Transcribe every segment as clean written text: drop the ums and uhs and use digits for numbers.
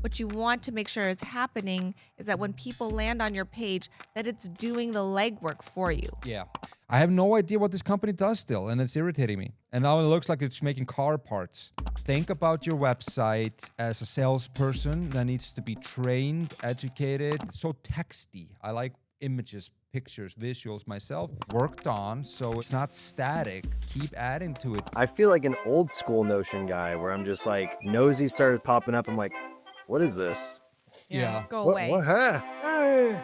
What you want to make sure is happening is that when people land on your page, that it's doing the legwork for you. Yeah. I have no idea what this company does still, and it's irritating me. And now it looks like it's making car parts. Think about your website as a salesperson that needs to be trained, educated. It's so texty. I like images, pictures, visuals myself. Worked on, so it's not static. Keep adding to it. I feel like an old school Notion guy where I'm just like, Nosy started popping up. I'm like, what is this? Yeah. Go away. What? Huh? Hey.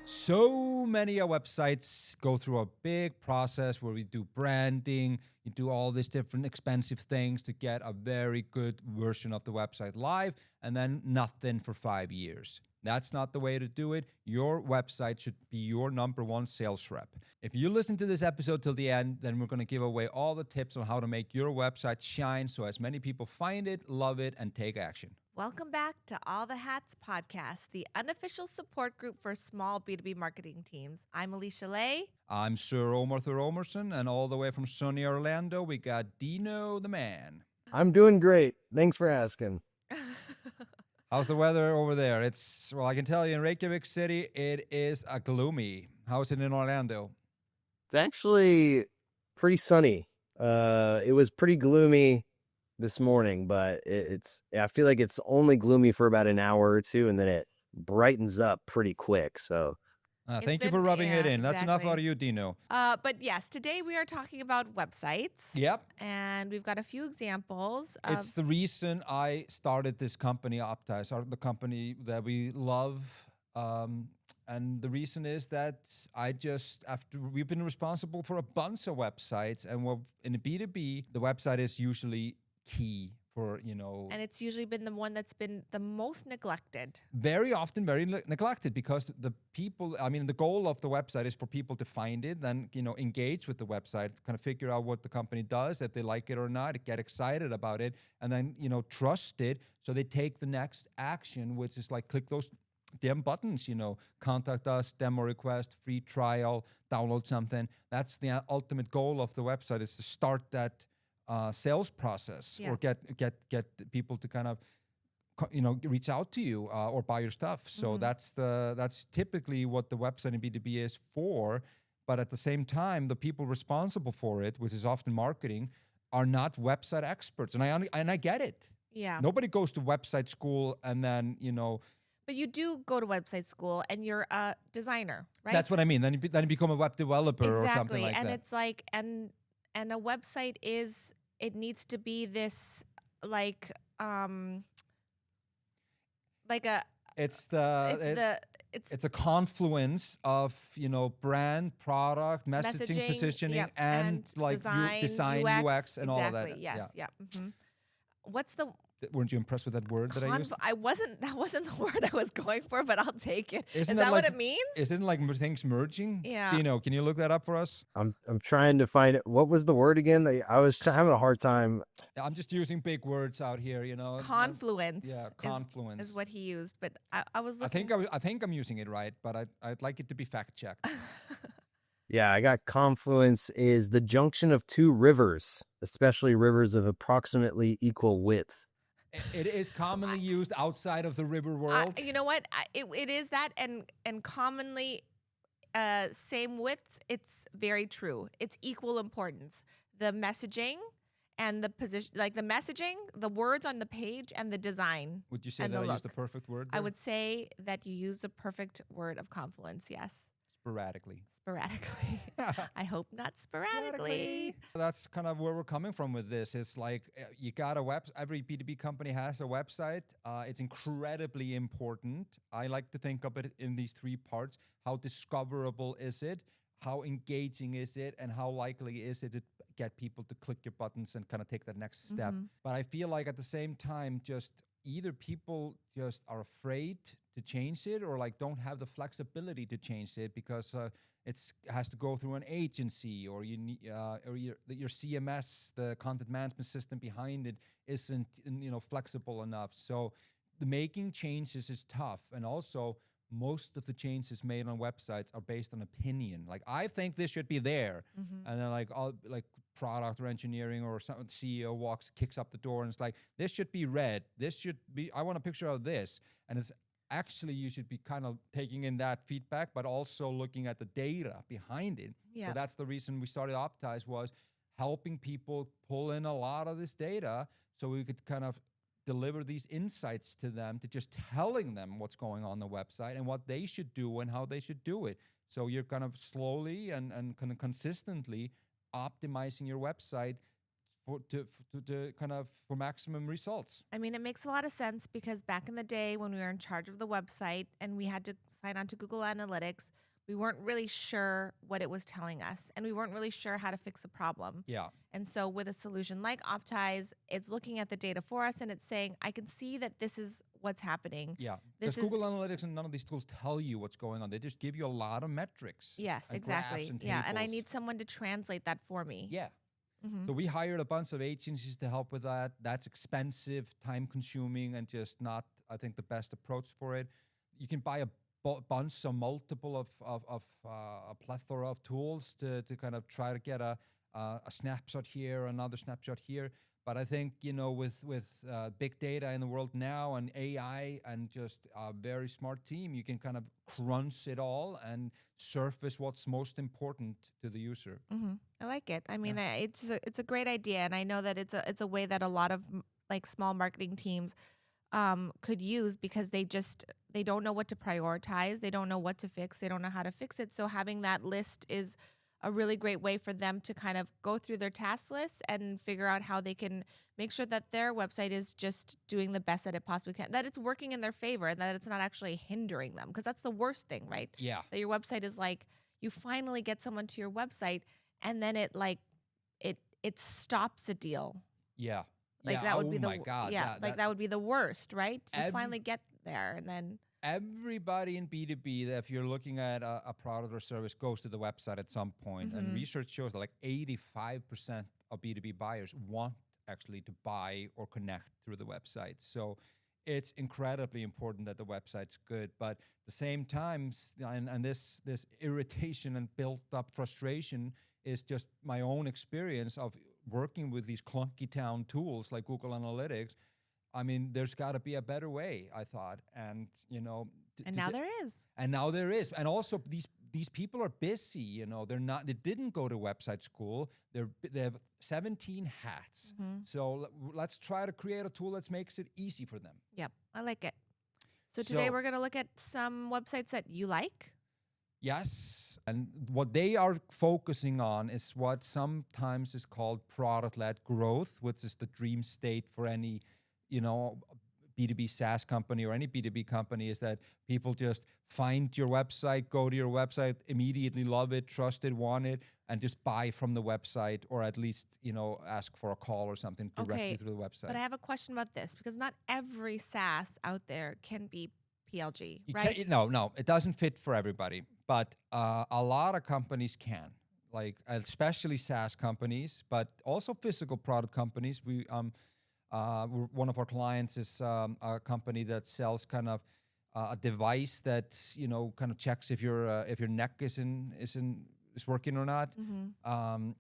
So many websites go through a big process where we do branding, you do all these different expensive things to get a very good version of the website live, and then nothing for 5 years. That's not the way to do it. Your website should be your number one sales rep. If you listen to this episode till the end, then we're going to give away all the tips on how to make your website shine so as many people find it, love it, and take action. Welcome back to All the Hats Podcast, the unofficial support group for small B2B marketing teams. I'm Alicia Lay. I'm Sir Omar Omerson, and all the way from sunny Orlando, we got Dino the man. I'm doing great. Thanks for asking. How's the weather over there? Well, I can tell you in Reykjavik City, it is a gloomy. How's it in Orlando? It's actually pretty sunny. It was pretty gloomy this morning, but I feel like it's only gloomy for about an hour or two, and then it brightens up pretty quick. So thank you for rubbing it in. That's enough out of you, Dino. But yes, today we are talking about websites. Yep. And we've got a few examples. It's the reason I started this company, Opta. I started the company that we love. And the reason is that we've been responsible for a bunch of websites, and in a B2B, the website is usually key for, And it's usually been the one that's been the most neglected. Very often very neglected, because the goal of the website is for people to find it, then, engage with the website, kind of figure out what the company does, if they like it or not, get excited about it, and then, trust it, so they take the next action, which is like click those damn buttons, contact us, demo request, free trial, download something. That's the ultimate goal of the website, is to start that sales process, or get people to kind of, reach out to you or buy your stuff. So that's typically what the website in B2B is for. But at the same time, the people responsible for it, which is often marketing, are not website experts. And I get it. Yeah. Nobody goes to website school and then, But you do go to website school, and you're a designer, right? That's what I mean. Then you become a web developer or something like that. And it's like, and a website it needs to be this like it's a confluence of, brand, product, messaging, positioning, and like design, UX, and all of that. Yes. Yeah. Mm-hmm. Weren't you impressed with that word that I used? That wasn't the word I was going for, but I'll take it. Isn't Is that like, what it means? Isn't it like things merging? Yeah. Dino, can you look that up for us? I'm trying to find it. What was the word again? I was having a hard time. I'm just using big words out here, Confluence. Yeah, confluence is what he used, but I was looking. I think I'm using it right, but I'd like it to be fact checked. Yeah, I got confluence is the junction of two rivers, especially rivers of approximately equal width. It is commonly used outside of the river world. You know what? It is that, and commonly same width. It's very true. It's equal importance. The messaging and the position, like the messaging, the words on the page, and the design. Would you say that I used the perfect word there? I would say that you use the perfect word of confluence. Yes. Sporadically. I hope not sporadically. That's kind of where we're coming from with this. It's like you got every B2B company has a website. It's incredibly important. I like to think of it in these three parts. How discoverable is it? How engaging is it? And how likely is it to get people to click your buttons and kind of take that next step? But I feel like at the same time, just either people just are afraid to change it, or like don't have the flexibility to change it because it has to go through an agency, or you need, or your CMS, the content management system behind it, isn't flexible enough. So the making changes is tough, and also most of the changes made on websites are based on opinion. Like, I think this should be there. And then like all like product or engineering or some CEO kicks up the door and it's like, this should be red. This should be, I want a picture of this. And it's actually, you should be kind of taking in that feedback, but also looking at the data behind it. Yeah. So that's the reason we started Optize, was helping people pull in a lot of this data so we could kind of deliver these insights to them, to just telling them what's going on the website and what they should do and how they should do it. So you're kind of slowly and kind of consistently optimizing your website for maximum results. I mean, it makes a lot of sense because back in the day when we were in charge of the website and we had to sign on to Google Analytics, we weren't really sure what it was telling us and we weren't really sure how to fix the problem. Yeah. And so with a solution like Optize, it's looking at the data for us and it's saying, I can see that this is what's happening. Yeah. This Because is Google Analytics and none of these tools tell you what's going on. They just give you a lot of metrics. Yes, and exactly. graphs and Yeah. And I tables. need someone to translate that for me. Yeah. Mhm. So we hired a bunch of agencies to help with that. That's expensive, time consuming, and just not, I think, the best approach for it. You can buy a bunch, a multiple of a plethora of tools to kind of try to get a snapshot here, another snapshot here. But I think, with big data in the world now and AI and just a very smart team, you can kind of crunch it all and surface what's most important to the user. I like it. I mean, it's a great idea, and I know that it's a way that a lot of like small marketing teams could use because they don't know what to prioritize, they don't know what to fix, they don't know how to fix it. So having that list is a really great way for them to kind of go through their task list and figure out how they can make sure that their website is just doing the best that it possibly can, that it's working in their favor, and that it's not actually hindering them, because that's the worst thing, right? Yeah. That your website is like, you finally get someone to your website and then it stops a deal. Yeah. Like yeah. that would be the my God. that would be the worst, right? You finally get there and then Everybody in B2B, that if you're looking at a product or service, goes to the website at some point. And research shows that like 85% of B2B buyers want actually to buy or connect through the website. So it's incredibly important that the website's good. But at the same time, and this irritation and built up frustration is just my own experience of working with these clunky town tools like Google Analytics. I mean, there's got to be a better way, I thought. And, and now there is. And now there is. And also these people are busy, they didn't go to website school. They have 17 hats. So let's try to create a tool that makes it easy for them. Yep. I like it. So today we're going to look at some websites that you like. Yes. And what they are focusing on is what sometimes is called product-led growth, which is the dream state for any B2B SaaS company or any B2B company, is that people just find your website, go to your website, immediately love it, trust it, want it, and just buy from the website, or at least, ask for a call or something directly through the website. But I have a question about this, because not every SaaS out there can be PLG, You right? No, it doesn't fit for everybody, but a lot of companies can, like especially SaaS companies, but also physical product companies. One of our clients is a company that sells kind of a device that kind of checks if your neck is working or not,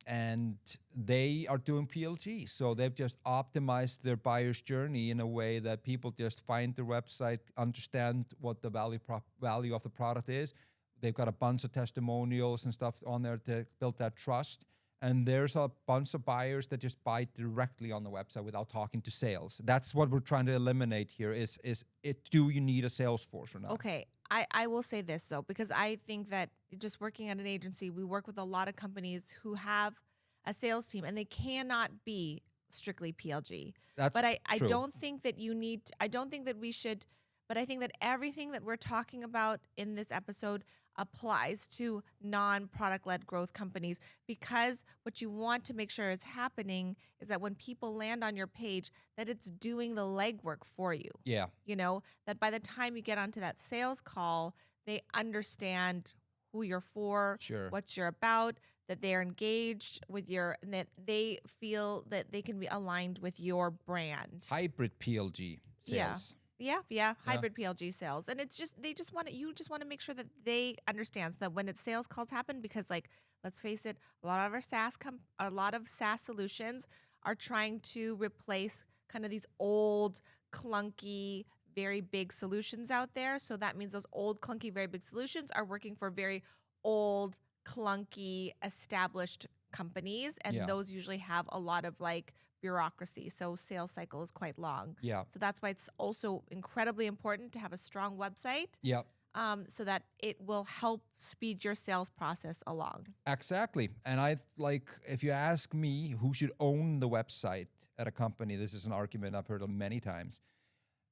and they are doing PLG. So they've just optimized their buyer's journey in a way that people just find their website, understand what the value of the product is. They've got a bunch of testimonials and stuff on there to build that trust. And there's a bunch of buyers that just buy directly on the website without talking to sales. That's what we're trying to eliminate here is do you need a sales force or not? Okay. I will say this, though, because I think that just working at an agency, we work with a lot of companies who have a sales team and they cannot be strictly PLG. But I true. don't think that I don't think that we should, but I think that everything that we're talking about in this episode applies to non-product-led growth companies, because what you want to make sure is happening is that when people land on your page, that it's doing the legwork for you. Yeah. That by the time you get onto that sales call, they understand who you're for, Sure. what you're about, that they're engaged with and that they feel that they can be aligned with your brand. Hybrid PLG sales. Yeah, Yeah. hybrid PLG sales. And it's just you just want to make sure that they understand so that when it's sales calls happen, because like let's face it, a lot of SaaS solutions are trying to replace kind of these old clunky very big solutions out there. So that means those old clunky very big solutions are working for very old clunky established companies, and Yeah. those usually have a lot of like bureaucracy. So sales cycle is quite long. Yeah. So that's why it's also incredibly important to have a strong website, Yeah. so that it will help speed your sales process along. Exactly. And if you ask me who should own the website at a company, this is an argument I've heard of many times.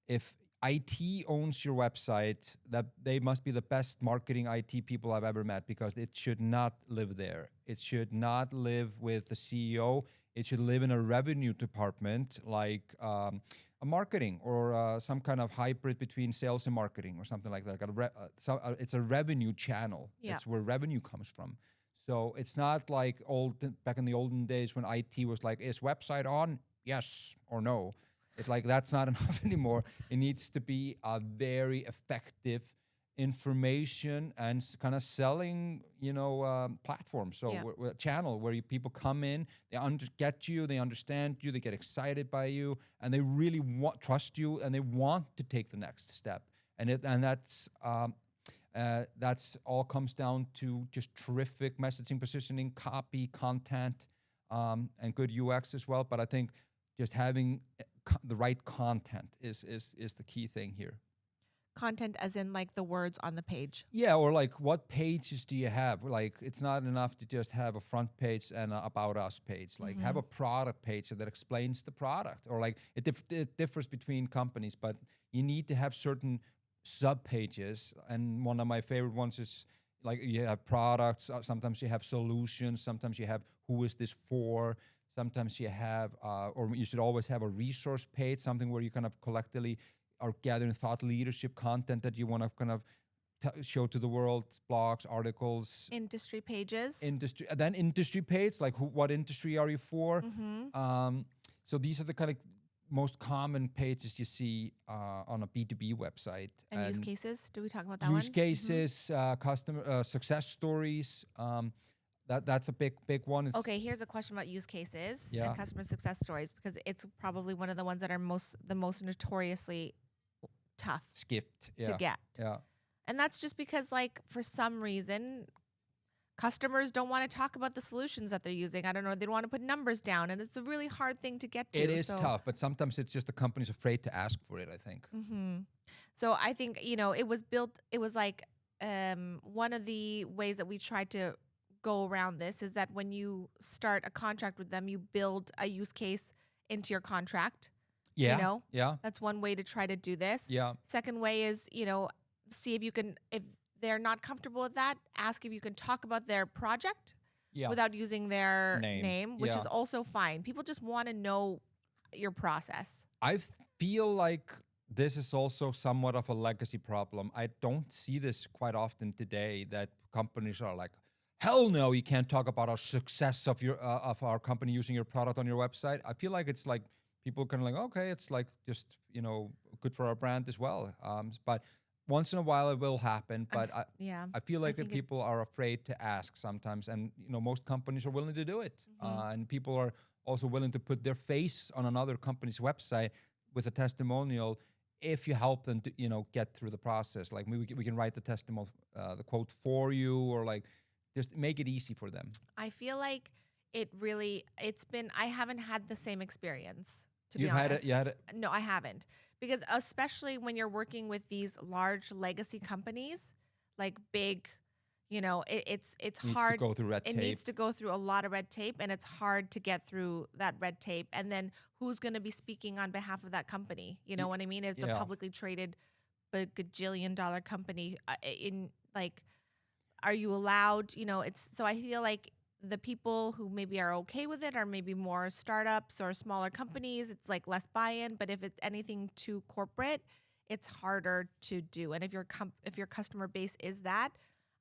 If IT owns your website, that they must be the best marketing IT people I've ever met, because it should not live there. It should not live with the CEO. It should live in a revenue department, like a marketing or some kind of hybrid between sales and marketing or something like that. It's a revenue channel. Yeah. It's where revenue comes from. So it's not like back in the olden days when IT was like, is website on? Yes or no. It's like that's not enough anymore. It needs to be a very effective information and kind of selling, platform. So Yeah. a channel where people come in, they get you, they understand you, they get excited by you, and they really trust you, and they want to take the next step. And that's all comes down to just terrific messaging, positioning, copy, content, and good UX as well. But I think just having the right content is the key thing here. Content as in like the words on the page. Yeah, or like what pages do you have? Like it's not enough to just have a front page and a about us page. Like have a product page that explains the product, or like it differs between companies, but you need to have certain sub pages. And one of my favorite ones is like you have products, sometimes you have solutions, sometimes you have who is this for, sometimes you have, or you should always have a resource page, something where you kind of collectively are gathering thought leadership content that you want to kind of show to the world, blogs, articles. Industry pages. Then industry page, like what industry are you for? So these are the kind of most common pages you see on a B2B website. And use cases. Do we talk about that use one? cases, customer success stories. That's a big one. Okay, here's a question about use cases Yeah. and customer success stories, because it's probably one of the ones that are the most notoriously tough Skipped. Yeah. to get. Yeah. And that's just because, like, for some reason, customers don't want to talk about the solutions that they're using. I don't know. They don't want to put numbers down, and it's a really hard thing to get to. It is tough, but sometimes it's just the company's afraid to ask for it, I think. So I think, it was built, it was like one of the ways that we tried to go around this is that when you start a contract with them, you build a use case into your contract. Yeah. Yeah. That's one way to try to do this. Yeah. Second way is, see if they're not comfortable with that, ask if you can talk about their project without using their name, which is also fine. People just want to know your process. I feel like this is also somewhat of a legacy problem. I don't see this quite often today, that companies are like, hell no, you can't talk about our success of our company using your product on your website. I feel like it's like people kind of like, okay, it's like just, good for our brand as well. But once in a while it will happen. But I feel like that people are afraid to ask sometimes. And, most companies are willing to do it. And people are also willing to put their face on another company's website with a testimonial if you help them to, get through the process. Like we can write the testimonial, the quote for you, or like just make it easy for them. I feel like I haven't had the same experience, to be honest. You had it? No, I haven't. Because especially when you're working with these large legacy companies, like big, it's hard. To go through red tape. It needs to go through a lot of red tape, and it's hard to get through that red tape. And then who's going to be speaking on behalf of that company? You know what I mean? It's a publicly traded, gajillion-dollar company. Are you allowed? So I feel like the people who maybe are okay with it are maybe more startups or smaller companies. It's like less buy-in. But if it's anything too corporate, it's harder to do. And if your customer base is that,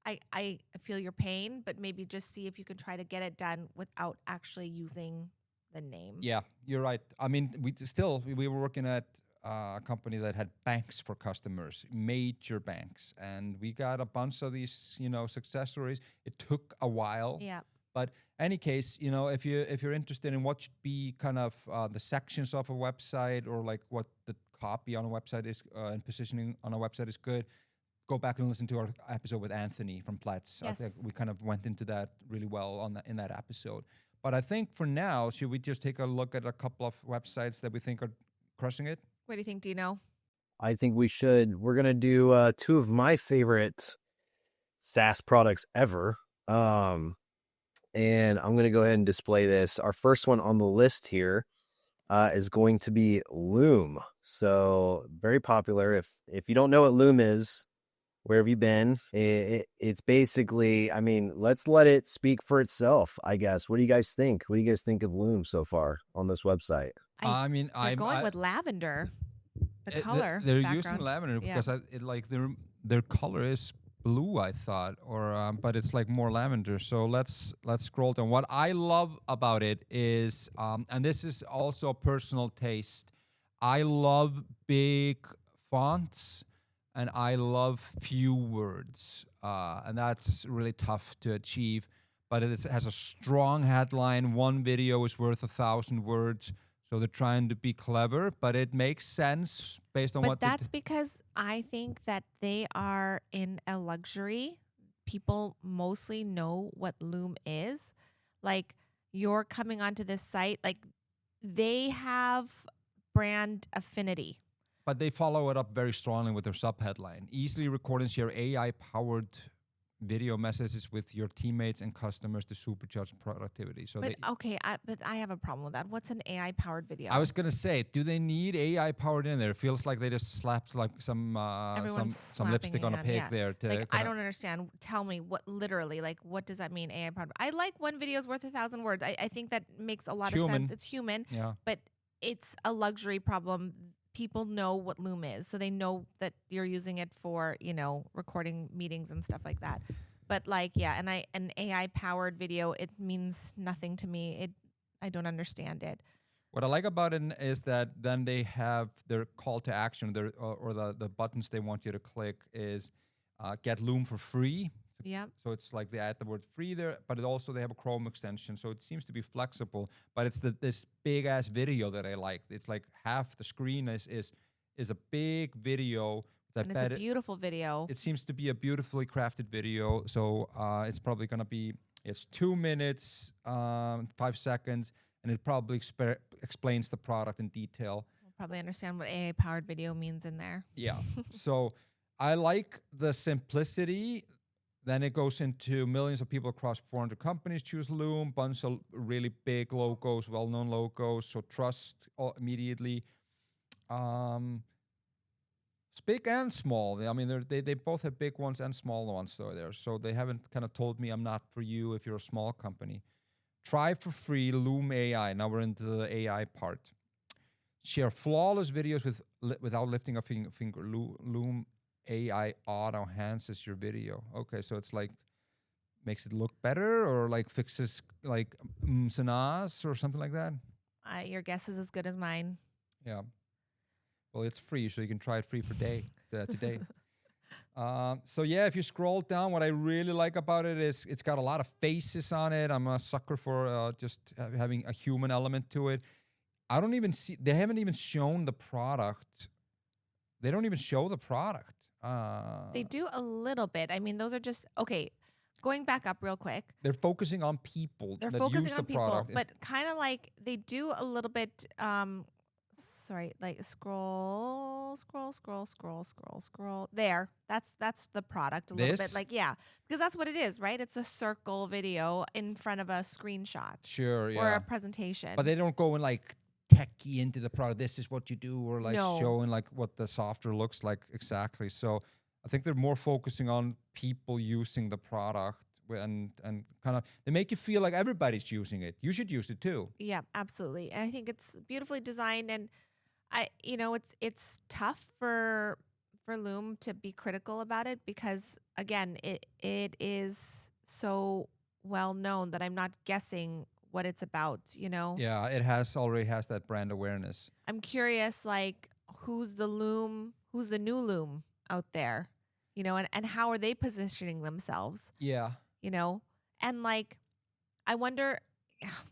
I feel your pain, but maybe just see if you can try to get it done without actually using the name. Yeah, you're right. I mean, we were working at a company that had banks for customers, major banks, and we got a bunch of these, success stories. It took a while, Yeah. but any case, if you're interested in what should be kind of the sections of a website, or like what the copy on a website is and positioning on a website is good, go back and listen to our episode with Anthony from Platts. I think Yes. we kind of went into that really well in that episode. But I think for now, should we just take a look at a couple of websites that we think are crushing it? What do you think, Dino? I think we should. We're gonna do two of my favorite SaaS products ever. And I'm gonna go ahead and display this. Our first one on the list here is going to be Loom. So very popular. If you don't know what Loom is, where have you been? It's basically, I mean, let's let it speak for itself, I guess. What do you guys think? What do you guys think of Loom so far on this website? I mean, They're going with lavender. The color. They're background. using lavender Yeah. because their color is blue, I thought, or but it's like more lavender. So let's scroll down. What I love about it is, and this is also a personal taste, I love big fonts and I love few words, and that's really tough to achieve. But it has a strong headline. One video is worth 1,000 words. So they're trying to be clever, but it makes sense based on But what. that's because I think that they are in a luxury. People mostly know what Loom is. Like, you're coming onto this site, like they have brand affinity. But they follow it up very strongly with their subheadline: easily record and share AI-powered video messages with your teammates and customers to supercharge productivity. So But but I have a problem with that. What's an AI powered video? I was gonna say, do they need AI powered in there? It feels like they just slapped like some lipstick on a pig there. To like, I don't understand. Tell me what literally, like, what does that mean? AI powered. I like one video is worth 1,000 words. I think that makes a lot of sense. It's human, Yeah. but it's a luxury problem. People know what Loom is, so they know that you're using it for, recording meetings and stuff like that. But like, yeah, an AI powered video, it means nothing to me. I don't understand it. What I like about it is that then they have their call to action, or the buttons they want you to click is get Loom for free. Yeah. So it's like they add the word free there, but they have a Chrome extension, so it seems to be flexible. But it's this big ass video that I like. It's like half the screen is a big video. And it's a beautiful video. It seems to be a beautifully crafted video. So it's probably gonna be 2 minutes, 5 seconds, and it probably explains the product in detail. We'll probably understand what AI powered video means in there. Yeah. So I like the simplicity. Then it goes into millions of people across 400 companies choose Loom, bunch of really big logos, well-known logos, so trust immediately. It's big and small. I mean, they both have big ones and small ones there. So they haven't kind of told me I'm not for you if you're a small company. Try for free Loom AI. Now we're into the AI part. Share flawless videos without lifting a finger. Loom AI auto enhances your video. Okay, so it's like makes it look better, or like fixes like and ahs or something like that. Your guess is as good as mine. Yeah. Well, it's free, so you can try it free for today. So yeah, if you scroll down, what I really like about it is it's got a lot of faces on it. I'm a sucker for just having a human element to it. They haven't even shown the product. They don't even show the product. They do a little bit. I mean, those are just, okay, going back up real quick. They're focusing on people. They're that focusing use on the people, product. but kind of like they do a little bit, like scroll. There, that's the product a little bit. Like, yeah, because that's what it is, right? It's a circle video in front of a screenshot. Sure, yeah. Or a presentation. But they don't go in like techie into the product. This is what you do, or like showing like what the software looks like exactly. So I think they're more focusing on people using the product, and kind of they make you feel like everybody's using it. You should use it too. Yeah, absolutely. And I think it's beautifully designed, and it's tough for Loom to be critical about it because again, it is so well known that I'm not guessing what it's about, Yeah, it already has that brand awareness. I'm curious, like, who's the new Loom out there, and how are they positioning themselves, Yeah. and like, I wonder,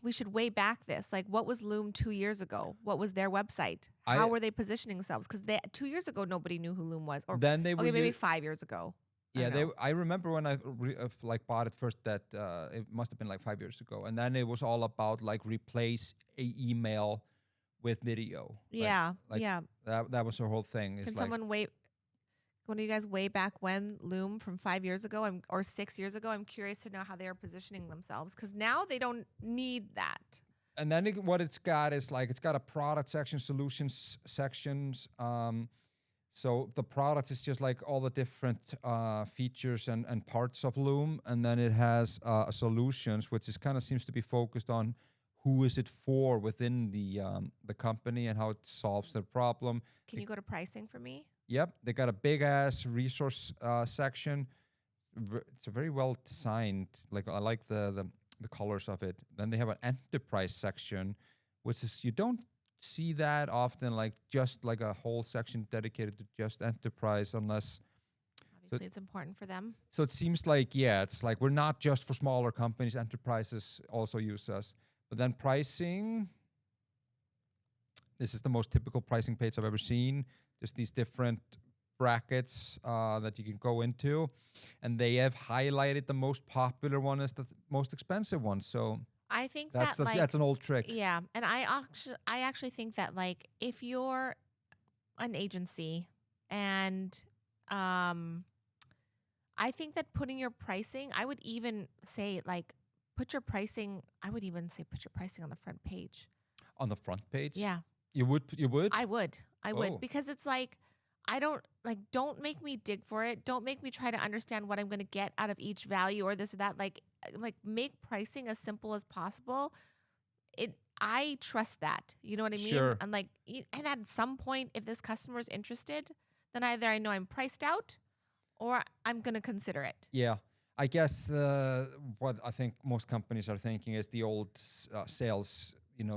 we should way back this. Like, what was Loom 2 years ago? What was their website? How were they positioning themselves? Because 2 years ago, nobody knew who Loom was. Or Then they were okay, maybe 5 years ago. Yeah, I remember when I like bought it first that it must have been like 5 years ago, and then it was all about like replace a email with video. Yeah, like yeah. that was the whole thing. Can someone wait? One of you guys way back when Loom from 5 years ago or 6 years ago? I'm curious to know how they are positioning themselves, because now they don't need that. And then what it's got is like it's got a product section, solutions sections. So the product is just like all the different features and parts of Loom, and then it has solutions, which is kind of seems to be focused on who is it for within the company and how it solves their problem. Can you go to pricing for me? Yep, they got a big ass resource section. It's a very well designed. Like I like the colors of it. Then they have an enterprise section, which is you don't see that often, like just like a whole section dedicated to just enterprise, unless obviously it's important for them. So it seems like, it's like we're not just for smaller companies, enterprises also use us. But then pricing, this is the most typical pricing page I've ever seen. Just these different brackets that you can go into, and they have highlighted the most popular one as the most expensive one. So I think that's an old trick. Yeah, and I actually think that, like, if you're an agency, and I think that putting your pricing, I would even say like put your pricing. I would even say put your pricing on the front page. On the front page? Yeah, you would. I would, Oh. because it's like, don't make me dig for it. Don't make me try to understand what I'm going to get out of each value or this or that. Like make pricing as simple as possible. I trust that. You know what I mean? Sure. And like, and at some point, if this customer is interested, then either I know I'm priced out or I'm going to consider it. Yeah. I guess what I think most companies are thinking is the old sales,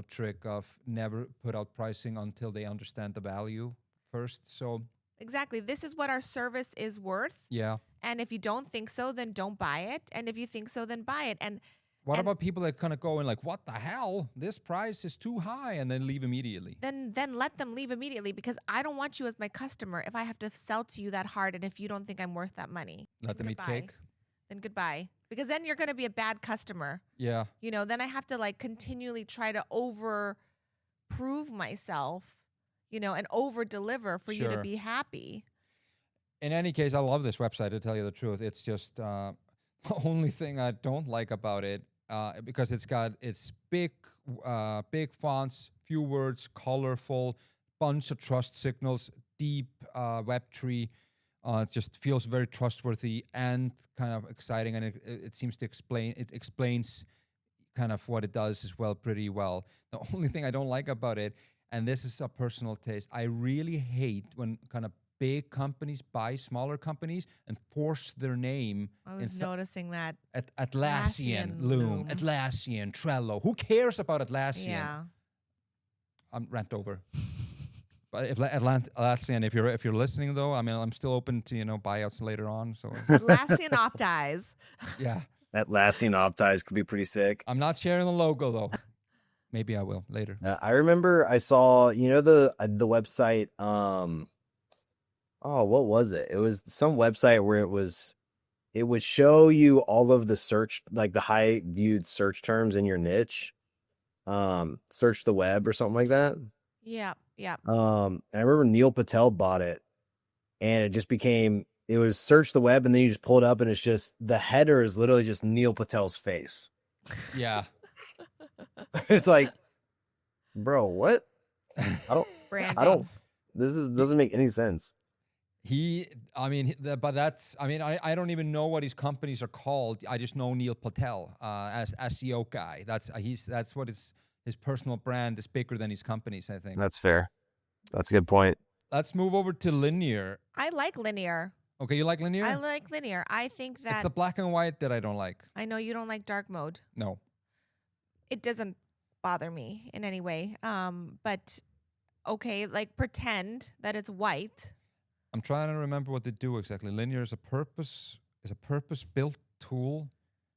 trick of never put out pricing until they understand the value first. So exactly. This is what our service is worth. Yeah. And if you don't think so, then don't buy it. And if you think so, then buy it. And what about people that kind of go in like, what the hell? This price is too high, and then leave immediately? Then let them leave immediately, because I don't want you as my customer if I have to sell to you that hard and if you don't think I'm worth that money. Let them eat cake? Then goodbye. Because then you're going to be a bad customer. Yeah. Then I have to like continually try to prove myself, and over deliver for you to be happy. In any case, I love this website, to tell you the truth. It's just the only thing I don't like about it, because it's big fonts, few words, colorful, bunch of trust signals, deep web tree. It just feels very trustworthy and kind of exciting, and it seems to explains kind of what it does as well pretty well. The only thing I don't like about it, and this is a personal taste, I really hate when kind of big companies buy smaller companies and force their name. I was noticing that. Atlassian, Loom, Atlassian, Trello. Who cares about Atlassian? Yeah. I'm rant over. But if Atlassian, if you're listening though, I mean, I'm still open to buyouts later on. So Atlassian Optize. Yeah. Atlassian Optize could be pretty sick. I'm not sharing the logo though. Maybe I will later. I remember I saw the website. Oh, what was it? It was some website where it would show you all of the search, like the high viewed search terms in your niche. Search the web or something like that. Yeah. Yeah. And I remember Neil Patel bought it, and it was search the web, and then you just pull it up, and it's just the header is literally just Neil Patel's face. Yeah. It's like, bro, what? Branding. Doesn't make any sense. I don't even know what his companies are called. I just know Neil Patel as SEO guy. That's what his personal brand is bigger than his companies, I think. That's fair. That's a good point. Let's move over to Linear. I like Linear. Okay, you like Linear? I like Linear. I think that it's the black and white that I don't like. I know you don't like dark mode. No. It doesn't bother me in any way. But okay, like pretend that it's white. I'm trying to remember what they do exactly. Linear is a purpose-built tool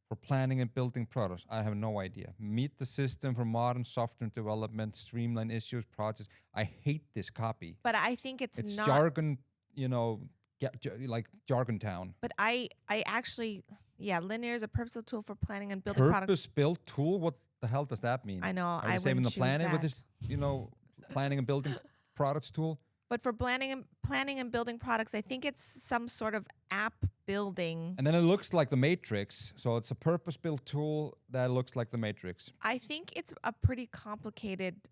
for planning and building products. I have no idea. Meet the system for modern software development, streamline issues, projects. I hate this copy. But I think it's not. Jargon, like Jargon Town. But I actually, yeah, Linear is a purposeful tool for planning and building products. Purpose-built tool? What the hell does that mean? I know. Are I they saving wouldn't the choose planet with that. this, planning and building products tool? But for planning and building products, I think it's some sort of app building. And then it looks like the Matrix. So it's a purpose-built tool that looks like the Matrix. I think it's a pretty complicated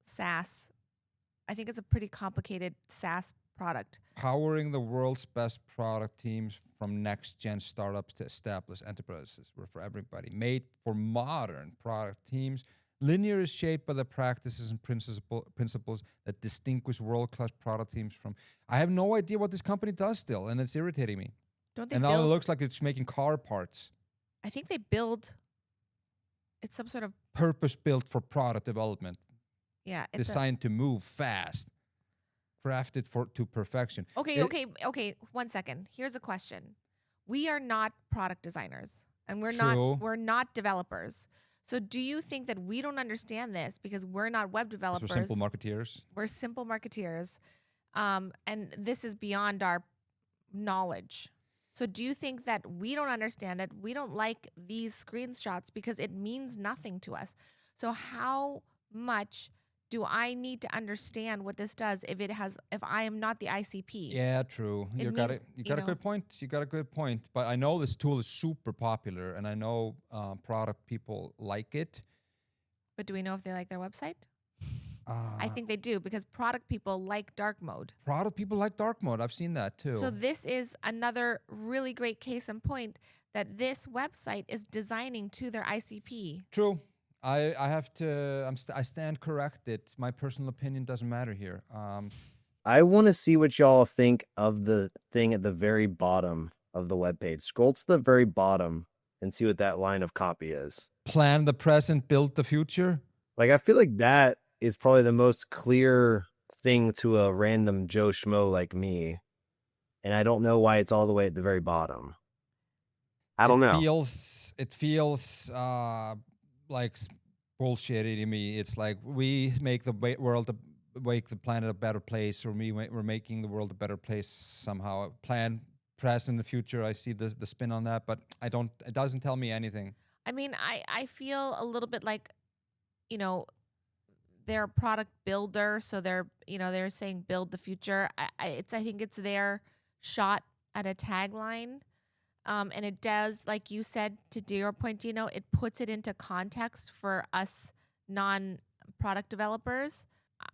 SaaS. I think it's a pretty complicated SaaS product. Powering the world's best product teams from next-gen startups to established enterprises. We're for everybody. Made for modern product teams. Linear is shaped by the practices and principles that distinguish world-class product teams from. I have no idea what this company does still, and it's irritating me. Don't they And build? now it looks like it's making car parts. I think they build. It's some sort of, Purpose-built for product development. yeah. It's Designed to move fast. Crafted to perfection. Okay. 1 second. Here's a question. We are not product designers, and we're True. not developers. So do you think that we don't understand this because we're not web developers? We're simple marketeers. We're simple marketeers. And this is beyond our knowledge. So do you think that we don't understand it? We don't like these screenshots because it means nothing to us. So how much do I need to understand what this does if I am not the ICP? Yeah, true. You got a good point. You got a good point. But I know this tool is super popular, and I know product people like it. But do we know if they like their website? I think they do because product people like dark mode. Product people like dark mode. I've seen that too. So this is another really great case in point that this website is designing to their ICP. True. I have to. I stand corrected. My personal opinion doesn't matter here. I want to see what y'all think of the thing at the very bottom of the webpage. Scroll to the very bottom and see what that line of copy is. Plan the present, build the future. Like, I feel like that is probably the most clear thing to a random Joe Schmo like me. And I don't know why it's all the way at the very bottom. I don't know. It feels like bullshitty to me. It's like we make the make the planet a better place, or we're making the world a better place somehow. Plan, present, the future. I see the spin on that, but it doesn't tell me anything. I mean, I feel a little bit like, they're a product builder, so they're saying build the future. I think it's their shot at a tagline. And it does, like you said, to your point, Dino, it puts it into context for us non-product developers.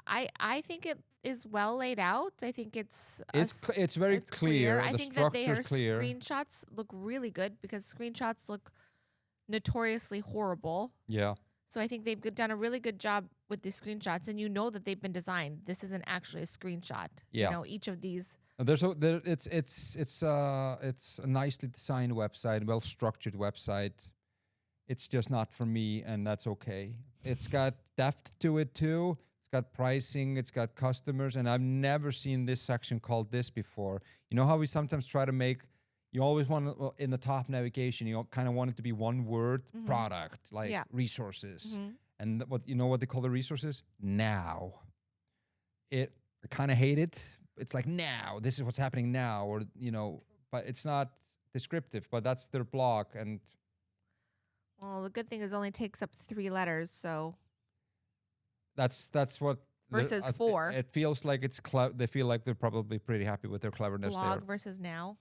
I think it is well laid out. I think it's very clear. I The think that structure's clear. screenshots look really good because screenshots look notoriously horrible. Yeah. So I think they've done a really good job with these screenshots, and that they've been designed. This isn't actually a screenshot. Yeah. Each of these. It's a nicely designed website, well structured website. It's just not for me, and that's okay. It's got depth to it too. It's got pricing. It's got customers, and I've never seen this section called this before. You know how we sometimes try to make. You always want in the top navigation. You kind of want it to be one word: product, like resources. Mm-hmm. And what they call the resources now. I kind of hate it. It's like now, this is what's happening now, or but it's not descriptive. But that's their blog, and well, the good thing is it only takes up 3 letters, so that's what versus 4. It feels like it's they feel like they're probably pretty happy with their cleverness Blog there. versus now,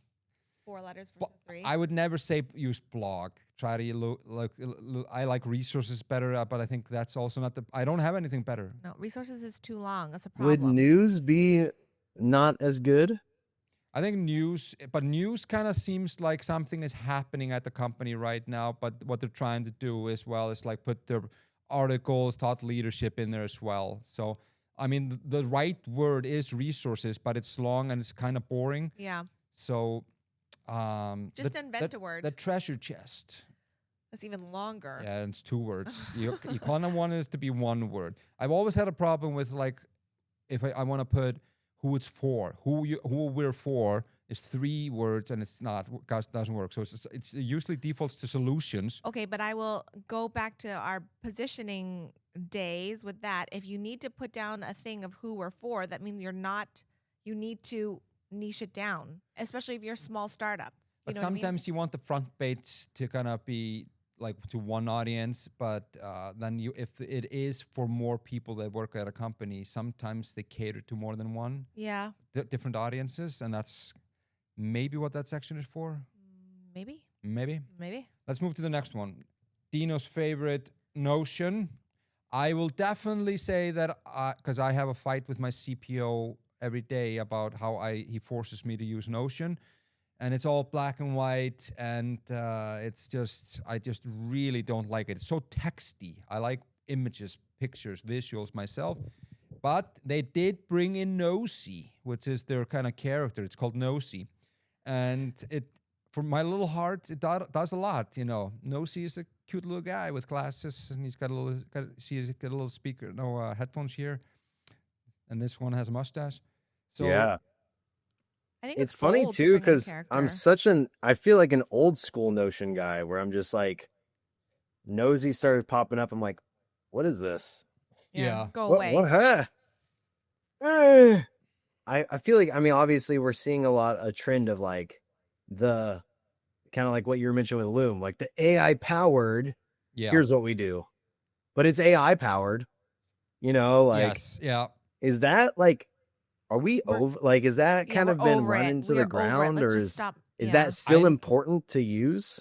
4 letters versus 3. I would never say use blog. Try to I like resources better, but I think that's also not I don't have anything better. No, resources is too long. That's a problem. Would news be not as good? I think news kind of seems like something is happening at the company right now, but what they're trying to do as well is like put their articles, thought leadership in there as well. So, I mean, the right word is resources, but it's long and it's kind of boring. Yeah. So, just invent a word. The treasure chest. That's even longer. Yeah, it's 2 words. You kind of want it to be 1 word. I've always had a problem with like if I want to put who it's for, who we're for is 3 words, and it's not, doesn't work. So it's usually defaults to solutions. Okay, but I will go back to our positioning days with that. If you need to put down a thing of who we're for, that means you need to niche it down, especially if you're a small startup. But know what I mean? sometimes you want the front page to kind of be like to one audience, but then if it is for more people that work at a company, sometimes they cater to more than one. Yeah. Different audiences, and that's maybe what that section is for. Maybe. Let's move to the next one. Dino's favorite, Notion. I will definitely say that because I have a fight with my CPO every day about how he forces me to use Notion, and it's all black and white, and I just really don't like it. It's so texty. I like images, pictures, visuals myself, but they did bring in Nosy, which is their kind of character. It's called Nosy, and for my little heart, it does a lot. Nosy is a cute little guy with glasses, and he's got a little speaker, headphones here, and this one has a mustache. So yeah. I think It's funny bold to too, bring in a because character. I feel like an old school Notion guy where I'm just like, Nosy started popping up. I'm like, what is this? Yeah. Go What, away. what, huh? I feel like, I mean, obviously we're seeing a trend of like the kind of like what you were mentioning with Loom, like the AI powered, here's what we do, but it's AI powered, yes, yeah. Is that like, are we We're- over, like, is that kind we're of been over run it. into We're the over it. ground, Let's or just stop. is Yeah. that still I- important to use?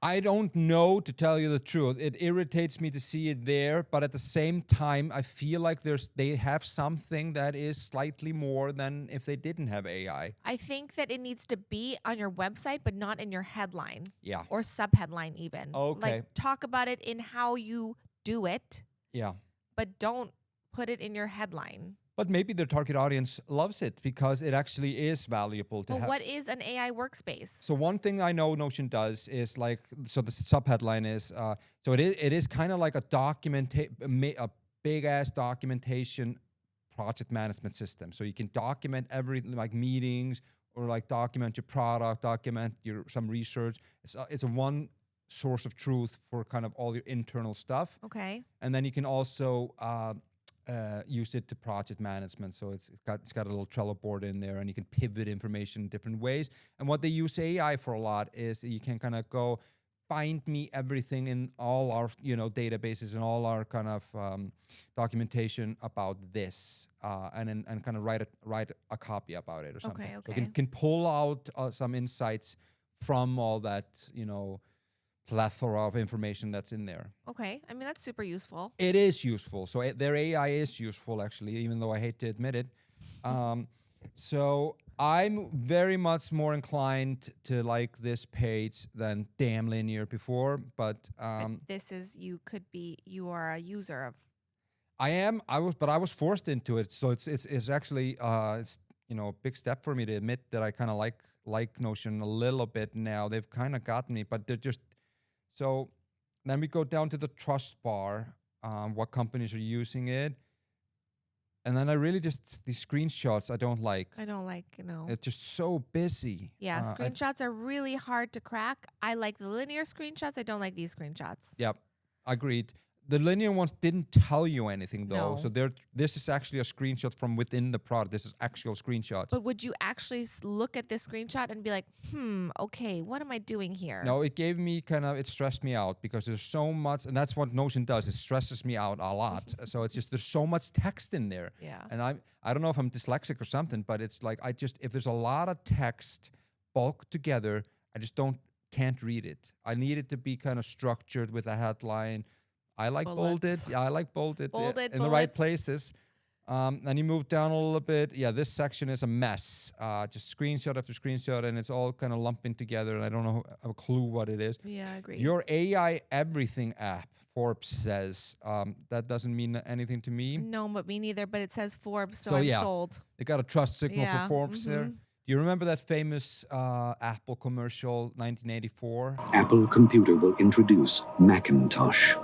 I don't know, to tell you the truth. It irritates me to see it there, but at the same time, I feel like they have something that is slightly more than if they didn't have AI. I think that it needs to be on your website, but not in your headline. Yeah. Or subheadline even. Okay. Like talk about it in how you do it, Yeah. but don't put it in your headline. But maybe their target audience loves it because it actually is valuable to But have. what is an AI workspace? So one thing I know Notion does is like, so the subheadline is, so it is kind of like a big ass documentation project management system. So you can document everything, like meetings, or like document your product, document some research. It's a one source of truth for kind of all your internal stuff. Okay. And then you can also use it to project management. So it's got a little Trello board in there, and you can pivot information in different ways. And what they use AI for a lot is you can kind of go find me everything in all our databases and all our kind of documentation about this, and kind of write a copy about it or something. Okay. So it can pull out some insights from all that plethora of information that's in there. Okay. I mean, that's super useful. It is useful. So their AI is useful, actually, even though I hate to admit it. So I'm very much more inclined to like this page than damn linear before. But this is, you are a user of. I was forced into it. So it's actually a big step for me to admit that I kind of like Notion a little bit now. They've kind of gotten me, but they're just. So then we go down to the trust bar, what companies are using it. And then I really just, these screenshots I don't like. It's just so busy. Yeah, screenshots are really hard to crack. I like the linear screenshots. I don't like these screenshots. Yep, agreed. The linear ones didn't tell you anything, though. No. So this is actually a screenshot from within the product. This is actual screenshots. But would you actually look at this screenshot and be like, okay, what am I doing here? No, it gave me it stressed me out because there's so much, and that's what Notion does. It stresses me out a lot. So it's just, there's so much text in there. Yeah. And I don't know if I'm dyslexic or something, but it's like, if there's a lot of text bulked together, I just can't read it. I need it to be kind of structured with a headline. I like bolded. Yeah, I like bolded in the right places. And you move down a little bit. Yeah, this section is a mess. Just screenshot after screenshot, and it's all kind of lumping together, and I don't know, have a clue what it is. Yeah, I agree. Your AI everything app, Forbes says, that doesn't mean anything to me. No, but me neither. But it says Forbes, so I'm sold. They got a trust signal for Forbes there. Do you remember that famous Apple commercial, 1984? Apple Computer will introduce Macintosh,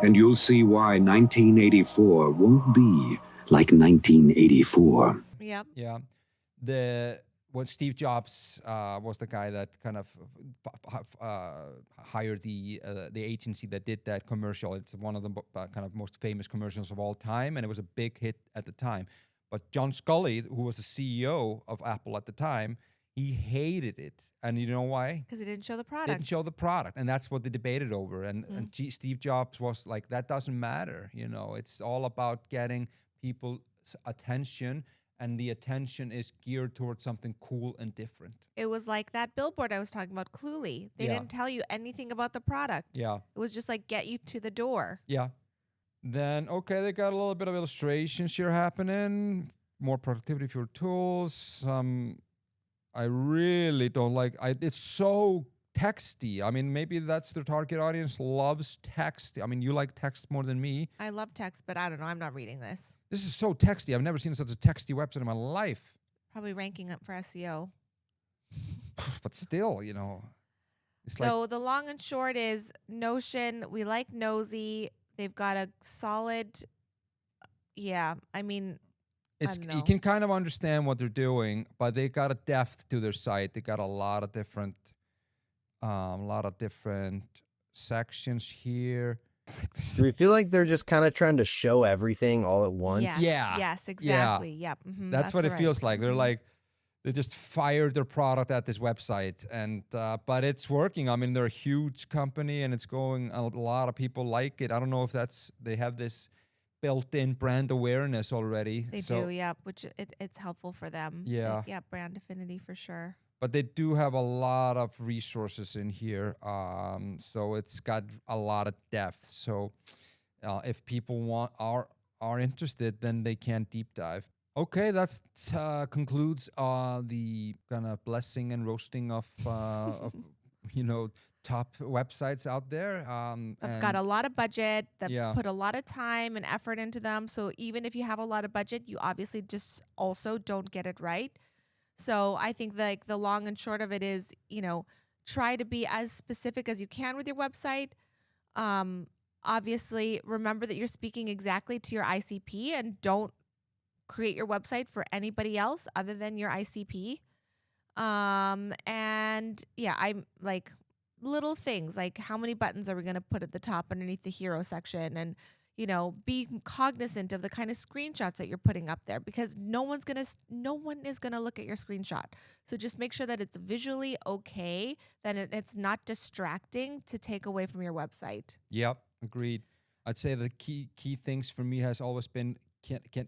and you'll see why 1984 won't be like 1984. Yep. Yeah. When Steve Jobs was the guy that kind of hired the agency that did that commercial. It's one of the kind of most famous commercials of all time, and it was a big hit at the time. But John Sculley, who was the CEO of Apple at the time, he hated it. And you know why? Because it didn't show the product. Didn't show the product, and that's what they debated over. And Steve Jobs was like, that doesn't matter. You know, it's all about getting people's attention, and the attention is geared towards something cool and different. It was like that billboard I was talking about, Cluely. They Yeah. didn't tell you anything about the product. Yeah. It was just like get you to the door. Yeah. Then, okay, they got a little bit of illustrations here happening, more productivity for tools. I really don't like, it's so texty. I mean, maybe that's their target audience, loves text. I mean, you like text more than me. I love text, but I don't know. I'm not reading this. This is so texty. I've never seen such a texty website in my life. Probably ranking up for SEO. But still, you know, it's So the long and short is Notion. We like Nosy. They've got a solid, I mean, it's don't you know. can kind of understand what they're doing, but they got a depth to their site. They got a lot of different sections here. Do we feel like they're just kind of trying to show everything all at once? Yes, Yeah. yes, exactly. Yep. That's what it right. feels like. They're Mhm. like, they just fired their product at this website, and but it's working. I mean, they're a huge company, and it's going. A lot of people like it. I don't know if they have this built-in brand awareness already. They do, yeah, which it's helpful for them. Yeah. Yeah, brand affinity for sure. But they do have a lot of resources in here, so it's got a lot of depth. So if people are interested, then they can deep dive. Okay, that's concludes the kind of blessing and roasting of top websites out there. I've got a lot of budget that Yeah. put a lot of time and effort into them. So even if you have a lot of budget, you obviously just also don't get it right. So I think like the long and short of it is, try to be as specific as you can with your website. Obviously, remember that you're speaking exactly to your ICP, and don't create your website for anybody else other than your ICP. And yeah, I'm like little things like how many buttons are we going to put at the top underneath the hero section, and be cognizant of the kind of screenshots that you're putting up there, because no one is going to look at your screenshot. So just make sure that it's visually okay, that it's not distracting to take away from your website. Yep, agreed. I'd say the key things for me has always been,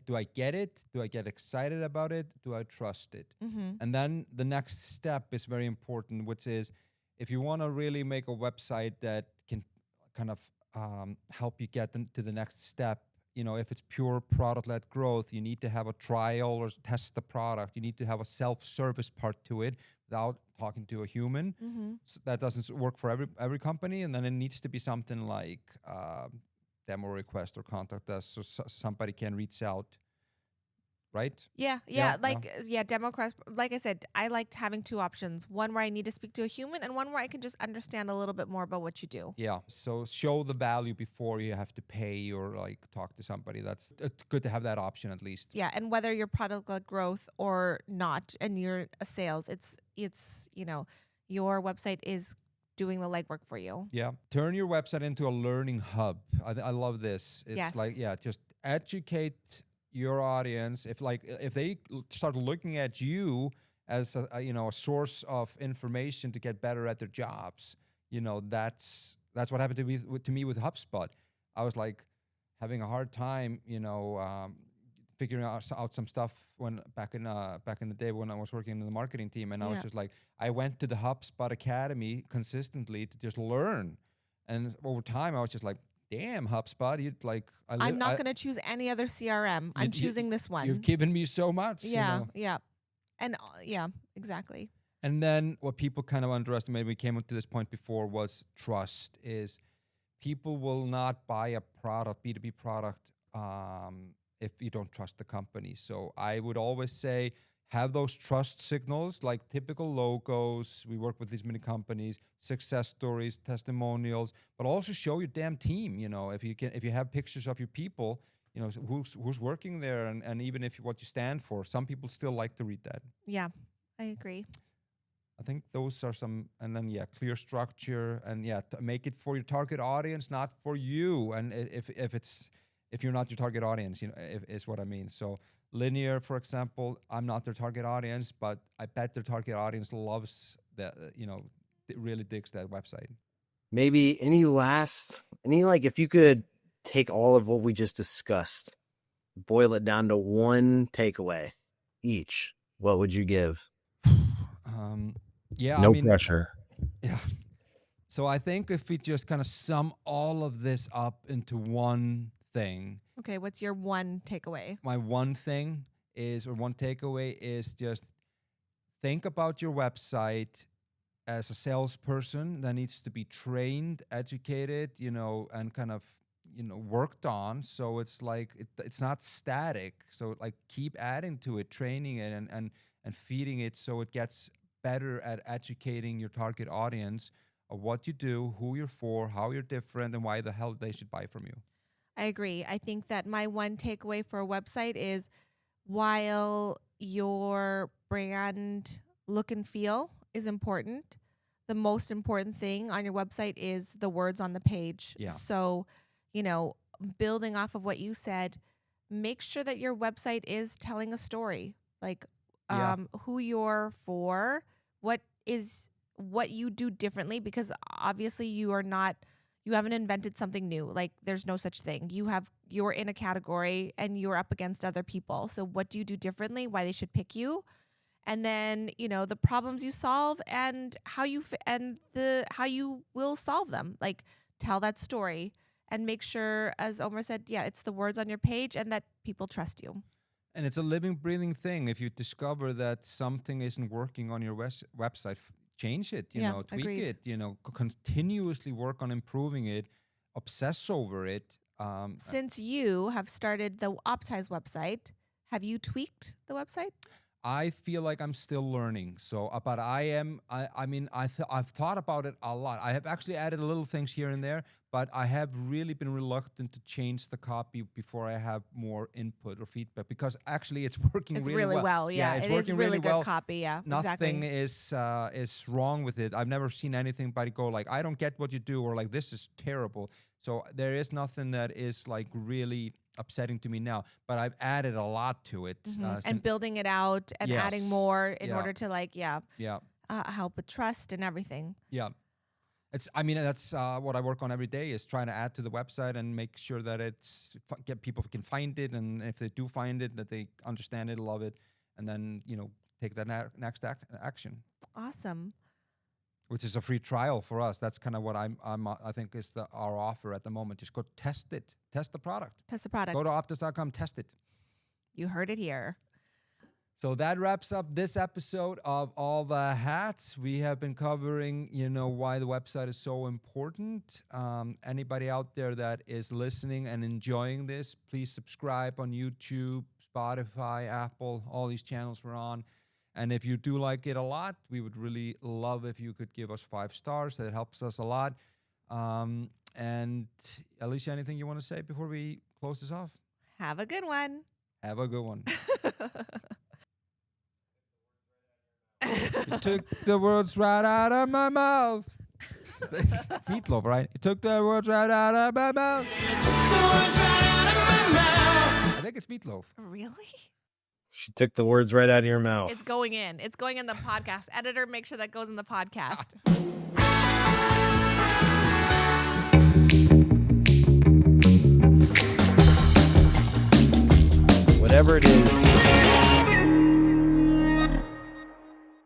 do I get it? Do I get excited about it? Do I trust it? Mm-hmm. And then the next step is very important, which is if you want to really make a website that can kind of help you get to the next step, if it's pure product-led growth, you need to have a trial or test the product. You need to have a self-service part to it without talking to a human. Mm-hmm. So that doesn't work for every company. And then it needs to be something like demo request or contact us, so somebody can reach out, right? Yeah, demo request. Like I said, I liked having two options: one where I need to speak to a human, and one where I can just understand a little bit more about what you do. Yeah, so show the value before you have to pay or like talk to somebody. It's good to have that option at least. Yeah, and whether you're product-led growth or not, and you're a sales, it's your website is doing the legwork for you. Yeah, turn your website into a learning hub. I love this. It's just educate your audience. If they start looking at you as a source of information to get better at their jobs, that's what happened to me with HubSpot. I was like having a hard time, figuring out some stuff back in the day when I was working in the marketing team, and I was just like, I went to the HubSpot Academy consistently to just learn, and over time I was just like, damn, HubSpot, I'm not going to choose any other CRM. I'm choosing this one. You've given me so much. Yeah, and exactly. And then what people kind of underestimated, we came up to this point before, was trust. Is people will not buy a product, B2B product, if you don't trust the company. So I would always say, have those trust signals, like typical logos. We work with these many companies, success stories, testimonials, but also show your damn team. If you have pictures of your people, who's working there, and even if what you stand for, some people still like to read that. Yeah, I agree. I think those are some, and then clear structure, and to make it for your target audience, not for you. And if you're not your target audience, is what I mean. So linear, for example, I'm not their target audience, but I bet their target audience loves that. Really digs that website. Maybe if you could take all of what we just discussed, boil it down to one takeaway each, what would you give? No pressure. Yeah. So I think if we just kind of sum all of this up into one thing. Okay, what's your one takeaway? My one takeaway is just think about your website as a salesperson that needs to be trained, educated, and kind of, worked on. So it's like, it's not static. So like keep adding to it, training it and feeding it so it gets better at educating your target audience of what you do, who you're for, how you're different, and why the hell they should buy from you. I agree. I think that my one takeaway for a website is while your brand look and feel is important, the most important thing on your website is the words on the page. Yeah. So, building off of what you said, make sure that your website is telling a story, like who you're for, what you do differently, because obviously you haven't invented something new. Like there's no such thing. You're in a category and you're up against other people. So what do you do differently? Why they should pick you? And then, the problems you solve and how you will solve them. Like tell that story and make sure, as Omar said, it's the words on your page and that people trust you. And it's a living, breathing thing. If you discover that something isn't working on your website, change it, tweak agreed. it, continuously work on improving it, obsess over it. Since you have started the Optize website, have you tweaked the website? I feel like I'm still learning. So, but I've thought about it a lot. I have actually added little things here and there, but I have really been reluctant to change the copy before I have more input or feedback, because actually it's working really well. Yeah, it's it working is really good well. copy. Yeah, Nothing exactly. is wrong with it. I've never seen anybody go like, I don't get what you do, or like, this is terrible. So there is nothing that is like really upsetting to me now, but I've added a lot to it. And building it out and adding more in order to help with trust and everything. Yeah. That's what I work on every day, is trying to add to the website and make sure that get people can find it. And if they do find it, that they understand it, love it, and then, take that next action. Awesome. Which is a free trial for us. That's kind of what I think is our offer at the moment. Just go test it. Test the product. Go to Optus.com, test it. You heard it here. So that wraps up this episode of All the Hats. We have been covering, why the website is so important. Anybody out there that is listening and enjoying this, please subscribe on YouTube, Spotify, Apple, all these channels we're on. And if you do like it a lot, we would really love if you could give us 5 stars. That helps us a lot. And Alicia, anything you want to say before we close this off? Have a good one. Have a good one. You took the words right out of my mouth. It's Meatloaf, right? You took the words right out of my mouth. I think it's Meatloaf. Really? She took the words right out of your mouth. It's going in. It's going in the podcast. Editor, make sure that goes in the podcast. Whatever it is